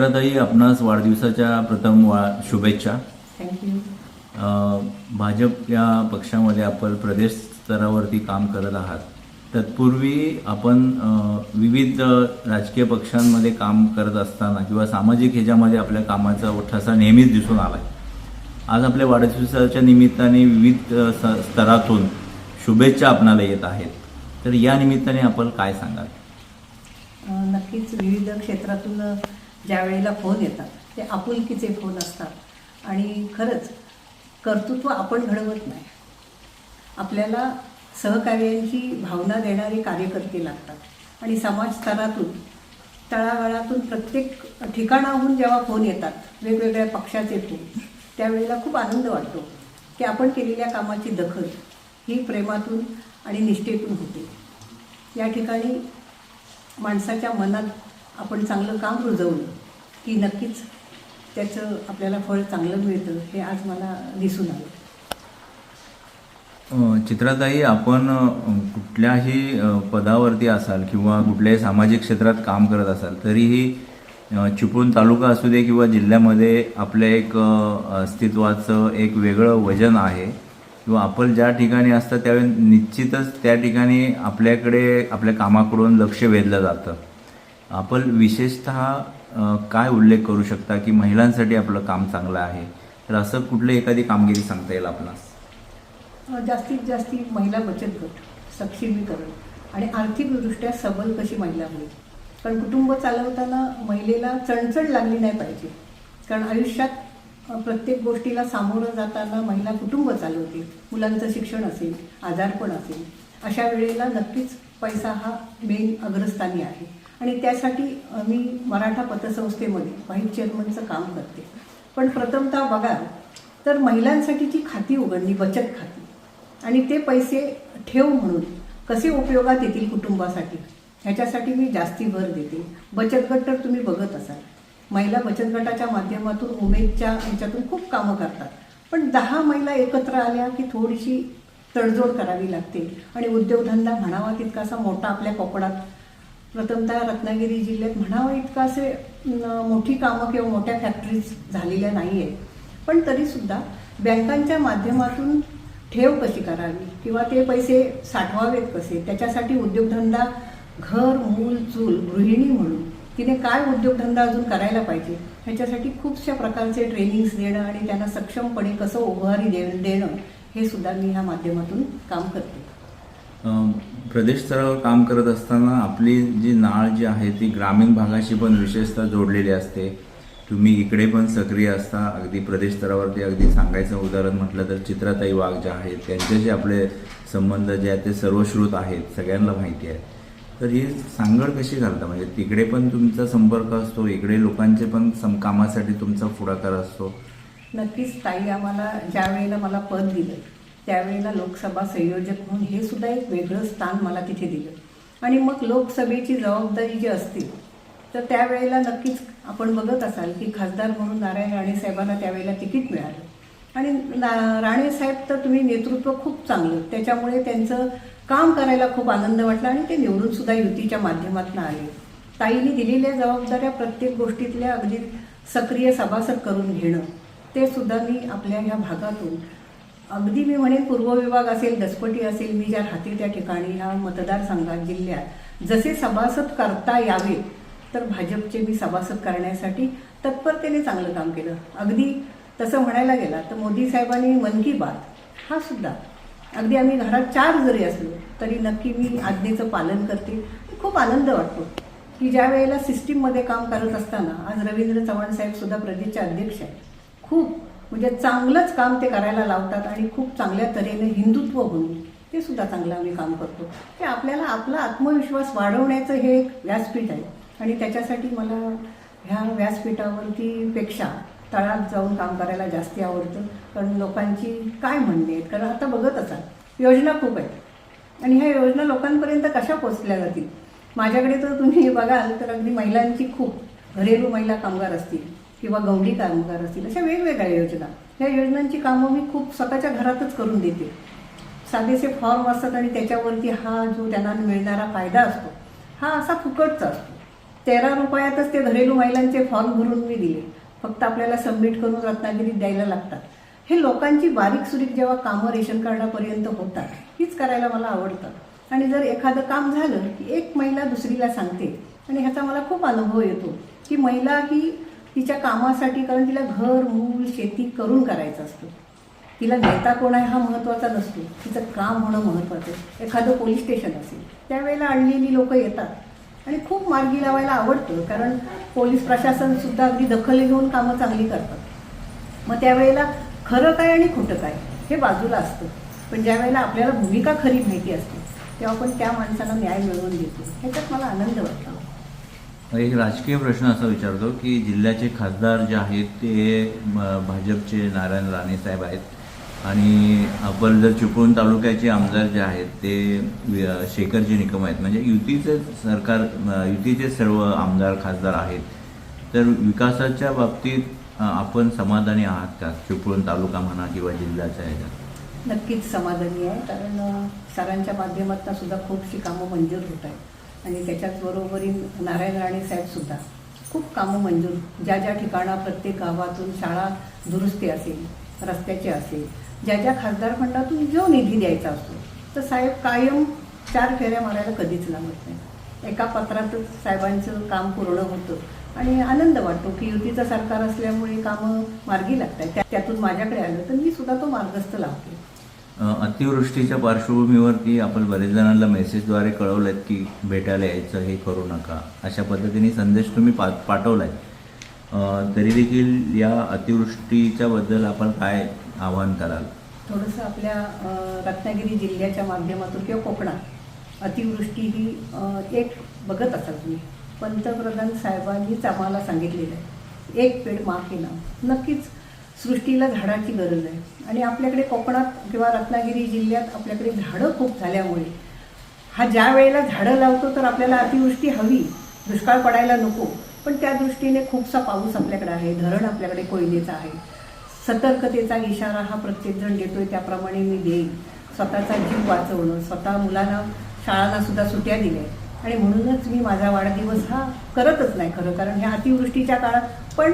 चित्राताई, आपणास वाढदिवसाच्या प्रथम शुभेच्छा. थँक्यू. भाजप या पक्षामध्ये आपण प्रदेश स्तरावरती काम करत आहात. तत्पूर्वी आपण विविध राजकीय पक्षांमध्ये काम करत असताना किंवा सामाजिक ह्याच्यामध्ये आपल्या कामाचा ठसा नेहमीच दिसून आला. आज आपल्या वाढदिवसाच्या निमित्ताने विविध स्तरातून शुभेच्छा आपणाला येत आहेत. तर या निमित्ताने आपण काय सांगाल? नक्कीच विविध क्षेत्रातून ज्या वेळेला फोन येतात ते आपुलकीचे फोन असतात आणि खरंच कर्तृत्व आपण घडवत नाही, आपल्याला सहकार्यांची भावना देणारे कार्यकर्ते लागतात आणि समाज स्तरातून तळागाळातून प्रत्येक ठिकाणाहून जेव्हा फोन येतात वेगवेगळ्या पक्षाचे फोन, त्यावेळेला खूप आनंद वाटतो की आपण केलेल्या कामाची दखल ही प्रेमातून आणि निष्ठेतून होते. या ठिकाणी माणसाच्या मनात आपण चांगलं काम रुजवलं की नक्कीच त्याचं आपल्याला फळ चांगलं मिळतं, हे आज मला दिसून आलं. चित्राताई, आपण कुठल्याही पदावरती असाल किंवा कुठल्याही सामाजिक क्षेत्रात काम करत असाल तरीही चिपळूण तालुका असू दे किंवा जिल्ह्यामध्ये आपल्या एक अस्तित्वाचं एक वेगळं वजन आहे किंवा आपण ज्या ठिकाणी असतं त्यावेळी निश्चितच त्या ठिकाणी आपल्याकडे आपल्या कामाकडून लक्ष वेधलं जातं. आपण विशेषतः काय उल्लेख करू शकता की महिलांसाठी आपलं काम चांगलं आहे? तर असं कुठली एखादी कामगिरी सांगता येईल आपणास? जास्तीत जास्त महिला बचत गट, सक्षमीकरण आणि आर्थिकदृष्ट्या सबल कशी महिला होईल. कारण कुटुंब चालवताना महिलेला चणचण लागली नाही पाहिजे. कारण आयुष्यात प्रत्येक गोष्टीला सामोरं जाताना महिला कुटुंब चालवते. मुलांचं शिक्षण असेल, आजारपण असेल, अशा वेळेला नक्कीच पैसा हा मेन अग्रस्थानी आहे आणि त्यासाठी मी मराठा पतसंस्थेमध्ये व्हाईस चेअरमनचं काम करते. पण प्रथमतः बघाल तर महिलांसाठीची खाती उघडणी, बचत खाती, आणि ते पैसे ठेव म्हणून कसे उपयोगात येतील कुटुंबासाठी, ह्याच्यासाठी मी जास्ती भर देते. बचत गट तर तुम्ही बघत असाल, महिला बचत गटाच्या माध्यमातून उमेदच्या ह्याच्यातून खूप कामं करतात. पण 10 महिला एकत्र आल्या की थोडीशी तडजोड करावी लागते आणि उद्योगधंदा म्हणावा तितकासा मोठा आपल्या कोकणात, प्रथमतः रत्नागिरी जिल्ह्यात म्हणावा इतका असे मोठी कामं किंवा मोठ्या फॅक्टरीज झालेल्या नाही आहे. पण तरीसुद्धा बँकांच्या माध्यमातून ठेव कशी करावी किंवा ते पैसे साठवावेत कसे, त्याच्यासाठी उद्योगधंदा, घर, मूल, चूल, गृहिणी म्हणून तिने काय उद्योगधंदा अजून करायला पाहिजे, ह्याच्यासाठी खूपशा प्रकारचे ट्रेनिंग्स देणं आणि त्यांना सक्षमपणे कसं उभारी देणं, हे सुद्धा मी ह्या माध्यमातून काम करते. प्रदेश स्तरावर काम करत असताना आपली जी नाळ जी आहे ती ग्रामीण भागाशी पण विशेषतः जोडलेली असते. तुम्ही इकडे पण सक्रिय असता. अगदी प्रदेश स्तरावरती अगदी सांगायचं उदाहरण म्हटलं तर चित्राताई वाघ ज्या आहेत त्यांच्याशी आपले संबंध जे आहेत ते सर्वश्रुत आहेत, सगळ्यांना माहिती आहे. तर ही सांगड कशी घालता? म्हणजे तिकडे पण तुमचा संपर्क असतो, इकडे लोकांचे पण कामासाठी तुमचा पुढाकार असतो. नक्कीच ताई, आम्हाला ज्या वेळेला मला पद दिलं त्यावेळेला लोकसभा संयोजक म्हणून हे सुद्धा एक वेगळं स्थान मला तिथे दिलं आणि मग लोकसभेची जबाबदारी जी असते तर त्यावेळेला नक्कीच आपण बघत असाल की खासदार म्हणून नारायण राणे साहेबांना त्यावेळेला तिकीट मिळालं आणि राणे साहेब तर तुम्ही नेतृत्व खूप चांगलं, त्याच्यामुळे त्यांचं काम करायला खूप आनंद वाटला आणि ते निवडून सुद्धा युतीच्या माध्यमातून आले. ताईंनी दिलेल्या जबाबदाऱ्या प्रत्येक गोष्टीतल्या अगदी सक्रिय सभासद करून घेणं, ते सुद्धा मी आपल्या ह्या भागातून अगदी मी म्हणेन पूर्व विभाग असेल, दसपटी असेल, मी ज्या राहते त्या ठिकाणी ह्या मतदारसंघात, जिल्ह्यात जसे सभासद करता यावे तर भाजपचे मी सभासद करण्यासाठी तत्परतेने चांगलं काम केलं. अगदी तसं म्हणायला गेला तर मोदी साहेबांनी मन की बात हा सुद्धा अगदी आम्ही घरात 4 जरी असलो तरी नक्की मी आज्ञेचं पालन करते. खूप आनंद वाटतो की ज्या वेळेला सिस्टीममध्ये काम करत असताना, आज रवींद्र चव्हाण साहेब सुद्धा प्रदेशचे अध्यक्ष आहेत, खूप म्हणजे चांगलंच काम ते करायला लावतात आणि खूप चांगल्या तऱ्हेने हिंदुत्व म्हणून ते सुद्धा चांगलं आम्ही काम करतो. ते आपल्याला आपला आत्मविश्वास वाढवण्याचं हे एक व्यासपीठ आहे आणि त्याच्यासाठी मला ह्या व्यासपीठावरती पेक्षा तळात जाऊन काम करायला जास्ती आवडतं. कारण लोकांची काय म्हणणे आहेत, कारण आता बघत असाल योजना खूप आहेत आणि ह्या योजना लोकांपर्यंत कशा पोचल्या जातील. माझ्याकडे तर तुम्ही बघाल तर अगदी महिलांची खूप घरेलू महिला कामगार असतील किंवा गौंडी कामगार असतील, अशा वेगवेगळ्या योजना, ह्या योजनांची कामं मी खूप स्वतःच्या घरातच करून देते. साधेसे फॉर्म असतात आणि त्याच्यावरती हा जो त्यांना मिळणारा फायदा असतो हा असा फुकटचा असतो. 13 रुपयातच ते घरेलू महिलांचे फॉर्म भरून मी दिले. फक्त आपल्याला सबमिट करून रत्नागिरीत द्यायला लागतात. हे लोकांची बारीक सुरीक जेव्हा कामं रेशन कार्डापर्यंत होतात, हीच करायला मला आवडतं. आणि जर एखादं काम झालं की एक महिला दुसरीला सांगते, आणि ह्याचा मला खूप अनुभव येतो की महिला ही तिच्या कामासाठी, कारण तिला घर मूल शेती करून करायचं असतं, तिला नेता कोण आहे हा महत्त्वाचा नसतो, तिचं काम होणं महत्त्वाचं आहे. एखादं पोलीस स्टेशन असेल त्यावेळेला अडलेली लोकं येतात आणि खूप मार्गी लावायला आवडतं, कारण पोलीस प्रशासनसुद्धा अगदी दखल घेऊन कामं चांगली करतात. मग त्यावेळेला खरं काय आणि खोटं काय हे बाजूला असतं, पण ज्या वेळेला आपल्याला भूमिका खरी माहिती असते तेव्हा आपण त्या माणसाला न्याय मिळवून देतो. ह्याच्यात मला आनंद वाटतो. एक राजकीय प्रश्न असा विचारतो की जिल्ह्याचे खासदार जे आहेत ते भाजपचे नारायण राणे साहेब आहेत, आणि आपण जर चिपळूण तालुक्याचे आमदार जे आहेत ते शेखरजी निकम आहेत. म्हणजे युतीचे सरकार, युतीचे सर्व आमदार खासदार आहेत. तर विकासाच्या बाबतीत आपण समाधानी आहात का, चिपळूण तालुका म्हणा किंवा जिल्ह्याच्या ह्याच्यात? नक्कीच समाधानी आहे, कारण सरांच्या माध्यमातून सुद्धा खूपशी कामं मंजूर होत आहेत. आणि त्याच्याच बरोबरी नारायण राणे साहेबसुद्धा खूप कामं मंजूर, ज्या ज्या ठिकाणा प्रत्येक गावातून शाळा दुरुस्ती असेल, रस्त्याचे असेल, ज्या ज्या खासदार फंडातून जो निधी द्यायचा असतो, तर साहेब कायम 4 फेऱ्या मारायला कधीच लागत नाही. एका पत्रातच साहेबांचं काम पूर्ण होतं आणि आनंद वाटतो की युतीचं सरकार असल्यामुळे कामं मार्गी लागतात. त्यातून माझ्याकडे आलं तर मी सुद्धा तो मार्गस्थ लावते. अतिवृष्टीच्या पार्श्वभूमीवरती आपण बरेच जणांना मेसेजद्वारे कळवलं आहेत की भेटायला यायचं, हे करू नका, अशा पद्धतीने संदेश तुम्ही पाठवला आहे. तरी देखील या अतिवृष्टीच्या बद्दल आपण काय आवाहन कराल? थोडंसं आपल्या रत्नागिरी जिल्ह्याच्या माध्यमातून किंवा कोकणात अतिवृष्टी ही एक बघत असाल तुम्ही, पंतप्रधान साहेबांनीच आम्हाला सांगितलेलं आहे, एक पेड माँ के नाम. नक्कीच सृष्टीला झाडाची गरज आहे. आणि आपल्याकडे कोकणात किंवा रत्नागिरी जिल्ह्यात आपल्याकडे झाडं खूप झाल्यामुळे हा ज्या वेळेला झाडं लावतो तर आपल्याला अतिवृष्टी हवी, दुष्काळ पडायला नको, पण त्या दृष्टीने खूपसा पाऊस आपल्याकडे आहे, धरण आपल्याकडे कोयनेचं आहे. सतर्कतेचा इशारा हा प्रत्येकजण देतोय, त्याप्रमाणे मी देईन. स्वतःचा जीव वाचवणं, स्वतः मुलांना शाळांना सुद्धा सुट्ट्या दिल्या, आणि म्हणूनच मी माझा वाढदिवस हा करतच नाही खरं, कारण ह्या अतिवृष्टीच्या काळात पण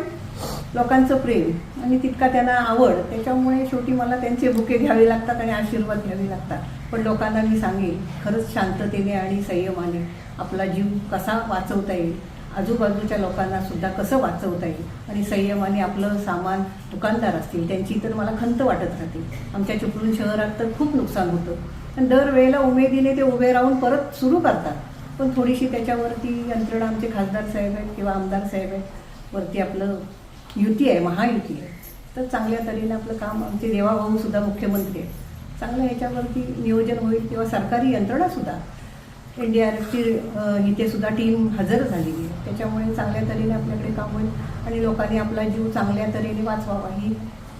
लोकांचं प्रेम आणि तितका त्यांना आवड, त्याच्यामुळे शेवटी मला त्यांचे बुके घ्यावे लागतात आणि आशीर्वाद घ्यावे लागतात. पण लोकांना मी सांगेन, खरंच शांततेने आणि संयमाने आपला जीव कसा वाचवता येईल, आजूबाजूच्या लोकांना सुद्धा कसं वाचवता येईल, आणि संयमाने आपलं सामान, दुकानदार असतील त्यांची तर मला खंत वाटत राहते. आमच्या चिपळूण शहरात तर खूप नुकसान होतं, आणि दरवेळेला उमेदीने ते उभे राहून परत सुरू करतात. पण थोडीशी त्याच्यावरती यंत्रणा आमचे खासदार साहेब आहेत किंवा आमदार साहेब आहेत, वरती आपलं युती आहे, महायुती आहे, तर चांगल्या तऱ्हेने आपलं काम, आमचे देवाभाऊसुद्धा मुख्यमंत्री आहेत, चांगलं ह्याच्यावरती नियोजन होईल. किंवा सरकारी यंत्रणासुद्धा NDRFची इथे सुद्धा टीम हजर झालेली आहे, त्याच्यामुळे चांगल्या तऱ्हेने आपल्याकडे काम होईल आणि लोकांनी आपला जीव चांगल्या तऱ्हेने वाचवावा ही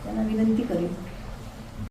त्यांना विनंती करेल.